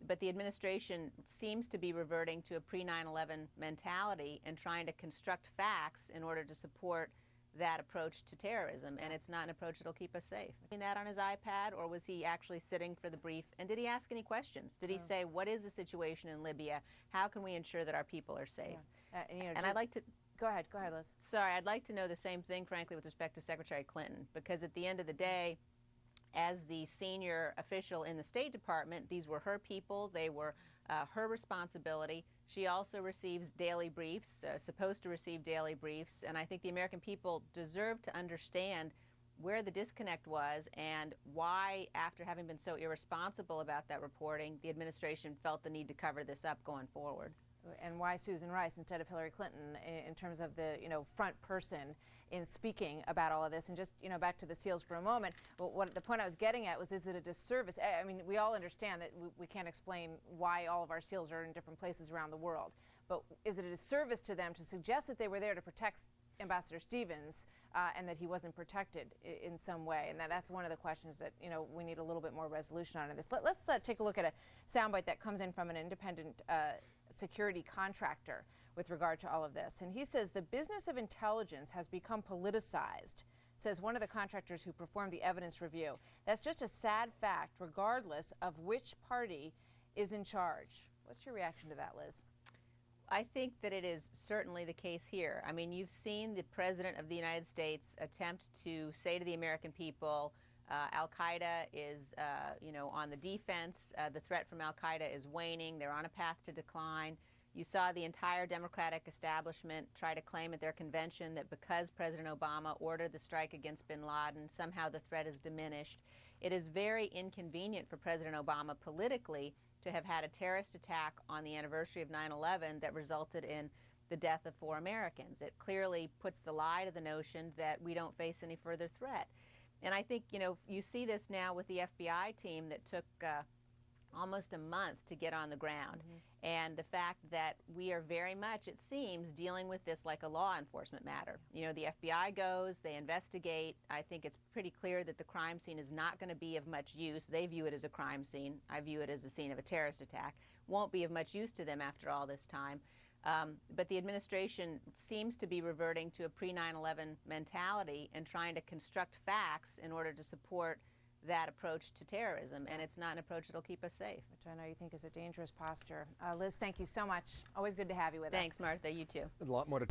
But the administration seems to be reverting to a pre-9/11 mentality and trying to construct facts in order to support that approach to terrorism, and it's not an approach that'll keep us safe. That on his iPad, or was he actually sitting for the brief? And did he ask any questions? Did he say, what is the situation in Libya? How can we ensure that our people are safe? And I'd like to... Go ahead, Liz. Sorry, I'd like to know the same thing, frankly, with respect to Secretary Clinton, because at the end of the day, as the senior official in the State Department, these were her people, they were her responsibility. She also receives daily briefs, supposed to receive daily briefs, and I think the American people deserve to understand where the disconnect was and why, after having been so irresponsible about that reporting, the administration felt the need to cover this up going forward. And why Susan Rice instead of Hillary Clinton in terms of the front person in speaking about all of this. And just back to the SEALs for a moment. What the point I was getting at was, is it a disservice? I mean, we all understand that we can't explain why all of our SEALs are in different places around the world, but is it a disservice to them to suggest that they were there to protect Ambassador Stevens and that he wasn't protected in some way? And that's one of the questions that we need a little bit more resolution on in this. Let's take a look at a soundbite that comes in from an independent security contractor with regard to all of this. And he says the business of intelligence has become politicized, says one of the contractors who performed the evidence review. That's just a sad fact, regardless of which party is in charge. What's your reaction to that, Liz? I think that it is certainly the case here. I mean, you've seen the President of the United States attempt to say to the American people, Al-Qaeda is, on the defense. The threat from Al-Qaeda is waning. They're on a path to decline. You saw the entire Democratic establishment try to claim at their convention that because President Obama ordered the strike against bin Laden, somehow the threat is diminished. It is very inconvenient for President Obama politically to have had a terrorist attack on the anniversary of 9/11 that resulted in the death of 4 Americans. It clearly puts the lie to the notion that we don't face any further threat. And I think, you see this now with the FBI team that took almost a month to get on the ground. And the fact that we are very much, it seems, dealing with this like a law enforcement matter. The FBI goes, they investigate. I think it's pretty clear that the crime scene is not going to be of much use. They view it as a crime scene. I view it as a scene of a terrorist attack. Won't be of much use to them after all this time. But the administration seems to be reverting to a pre-9/11 mentality and trying to construct facts in order to support that approach to terrorism, and it's not an approach that'll keep us safe. Which I know you think is a dangerous posture. Liz, thank you so much. Always good to have you with us. Thanks, Martha. You too. A lot more to